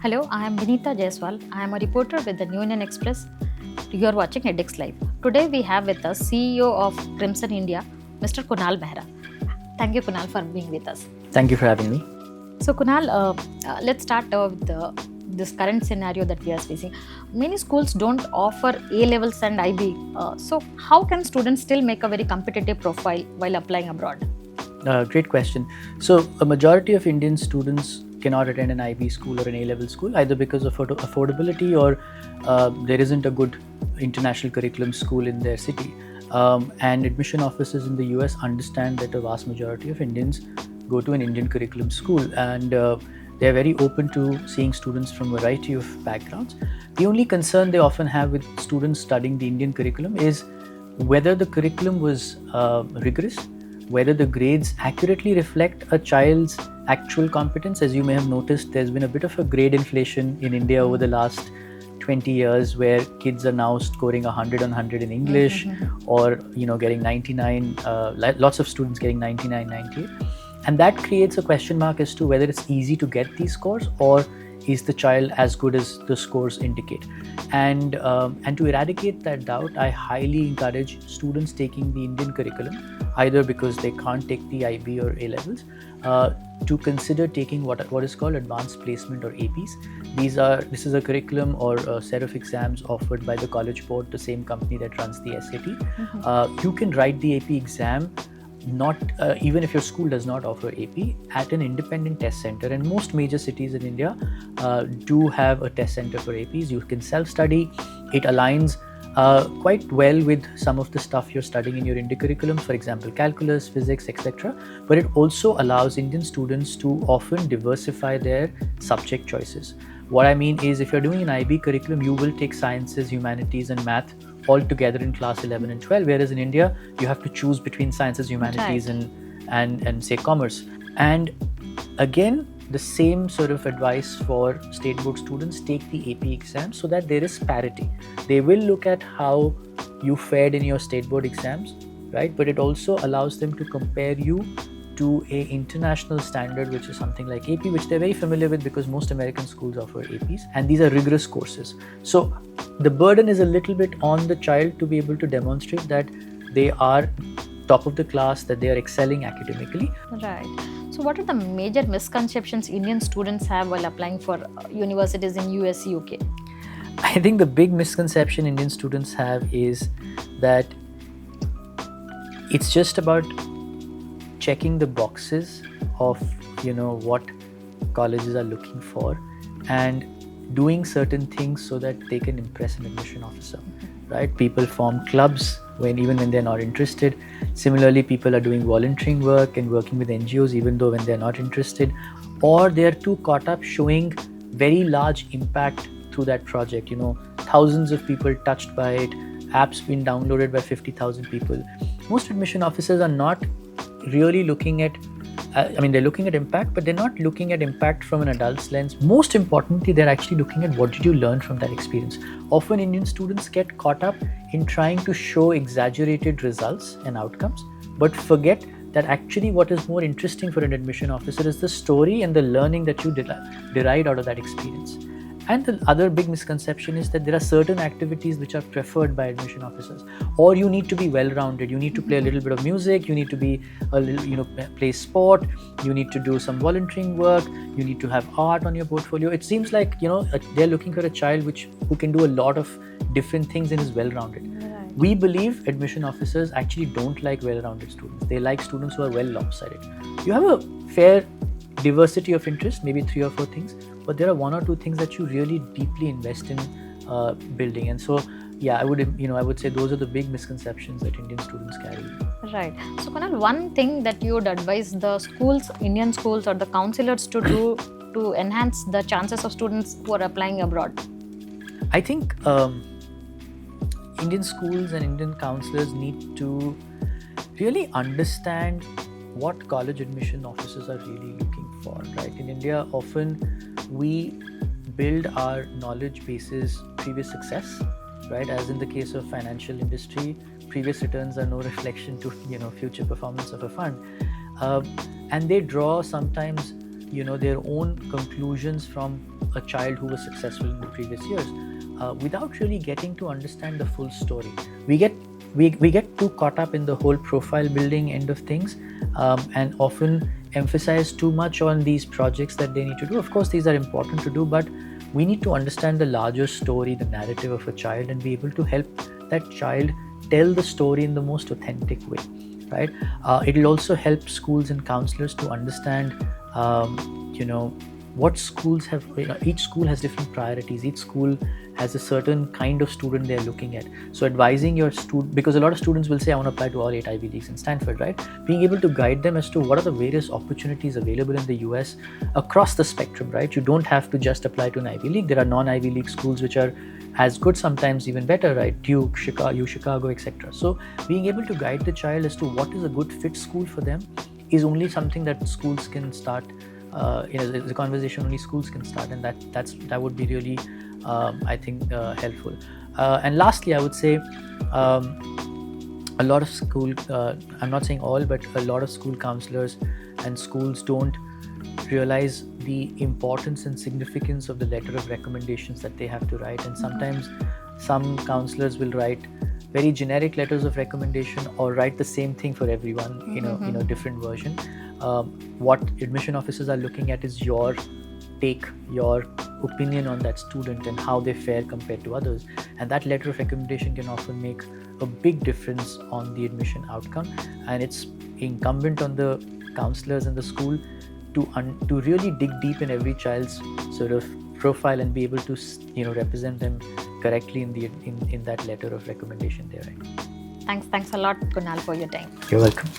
Hello, I am Vinita Jaiswal. I am a reporter with the New Indian Express. You are watching EdexLive. Today we have with us CEO of Crimson India, Mr. Kunal Mehra. Thank you, Kunal, for being with us. Thank you for having me. So, Kunal, let's start with this current scenario that we are facing. Many schools don't offer A levels and IB. So, how can students still make a very competitive profile while applying abroad? Great question. So, a majority of Indian students cannot attend an IB school or an A-level school either because of affordability or there isn't a good international curriculum school in their city. And admission officers in the US understand that a vast majority of Indians go to an Indian curriculum school, and they're very open to seeing students from a variety of backgrounds. The only concern they often have with students studying the Indian curriculum is whether the curriculum was rigorous, whether the grades accurately reflect a child's actual competence. As you may have noticed, there's been a bit of a grade inflation in India over the last 20 years where kids are now scoring 100 on 100 in English, or getting 99, lots of students getting 99, 98. And that creates a question mark as to whether it's easy to get these scores, or is the child as good as the scores indicate. And to eradicate that doubt, I highly encourage students taking the Indian curriculum, either because they can't take the IB or A levels, to consider taking what is called advanced placement or APs. This is a curriculum or a set of exams offered by the College Board, the same company that runs the SAT. You can write the AP exam not even if your school does not offer AP, at an independent test center, and most major cities in India do have a test center for APs. You can self-study. It aligns quite well with some of the stuff you're studying in your Indian curriculum, for example, calculus, physics, etc. But it also allows Indian students to often diversify their subject choices. What I mean is, if you're doing an IB curriculum, you will take sciences, humanities, and math all together in class 11 and 12, whereas in India you have to choose between sciences, humanities, and say commerce. And again, the same sort of advice for state board students: take the AP exams so that there is parity. They will look at how you fared in your state board exams, right? But it also allows them to compare you to a international standard, which is something like AP, which they're very familiar with because most American schools offer APs, and these are rigorous courses. So the burden is a little bit on the child to be able to demonstrate that they are top of the class, that they are excelling academically. Right. So what are the major misconceptions Indian students have while applying for universities in US, UK? I think the big misconception Indian students have is that it's just about checking the boxes of what colleges are looking for and doing certain things so that they can impress an admission officer, right? People form clubs even when they're not interested. Similarly, people are doing volunteering work and working with NGOs even though when they're not interested, or they're too caught up showing very large impact through that project. Thousands of people touched by it, apps been downloaded by 50,000 people. Most admission officers are not really looking at they're looking at impact, but they're not looking at impact from an adult's lens. Most importantly, they're actually looking at what did you learn from that experience. Often Indian students get caught up in trying to show exaggerated results and outcomes, but forget that actually what is more interesting for an admission officer is the story and the learning that you derived out of that experience. And the other big misconception is that there are certain activities which are preferred by admission officers, or you need to be well-rounded. You need to play a little bit of music, you need to be a little, play sport, you need to do some volunteering work, you need to have art on your portfolio. It seems like, they're looking for a child who can do a lot of different things and is well-rounded. Right. We believe admission officers actually don't like well-rounded students. They like students who are well lopsided. You have a fair diversity of interest, maybe 3 or 4 things, but there are 1 or 2 things that you really deeply invest in building. And so, I would say those are the big misconceptions that Indian students carry. Right. So, Kunal, one thing that you would advise the schools, Indian schools, or the counselors to do to enhance the chances of students who are applying abroad? I think Indian schools and Indian counselors need to really understand what college admission officers are really looking for, right? In India, often we build our knowledge bases previous success, right? As in the case of financial industry, previous returns are no reflection to future performance of a fund, and they draw sometimes their own conclusions from a child who was successful in the previous years, without really getting to understand the full story. We get too caught up in the whole profile building end of things, and often emphasize too much on these projects that they need to do. Of course, these are important to do, but we need to understand the larger story, the narrative of a child, and be able to help that child tell the story in the most authentic way, right? It will also help schools and counselors to understand, what schools have. Each school has different priorities. Each school has a certain kind of student they're looking at. So advising your student, because a lot of students will say, I want to apply to all 8 Ivy Leagues in Stanford, right? Being able to guide them as to what are the various opportunities available in the US across the spectrum, right? You don't have to just apply to an Ivy League. There are non-Ivy League schools which are as good, sometimes even better, right? Duke, Chicago, etc. So being able to guide the child as to what is a good fit school for them is only something that schools can start. It's a conversation only schools can start, and that would be really, I think, helpful. And lastly, I would say, a lot of school, I'm not saying all, but a lot of school counselors and schools don't realize the importance and significance of the letter of recommendations that they have to write. And sometimes some counselors will write very generic letters of recommendation, or write the same thing for everyone in a different version. What admission officers are looking at is your take, your opinion on that student and how they fare compared to others. And that letter of recommendation can often make a big difference on the admission outcome. And it's incumbent on the counselors and the school to really dig deep in every child's sort of profile and be able to represent them correctly in that letter of recommendation there. Thanks a lot, Kunal, for your time. You're welcome.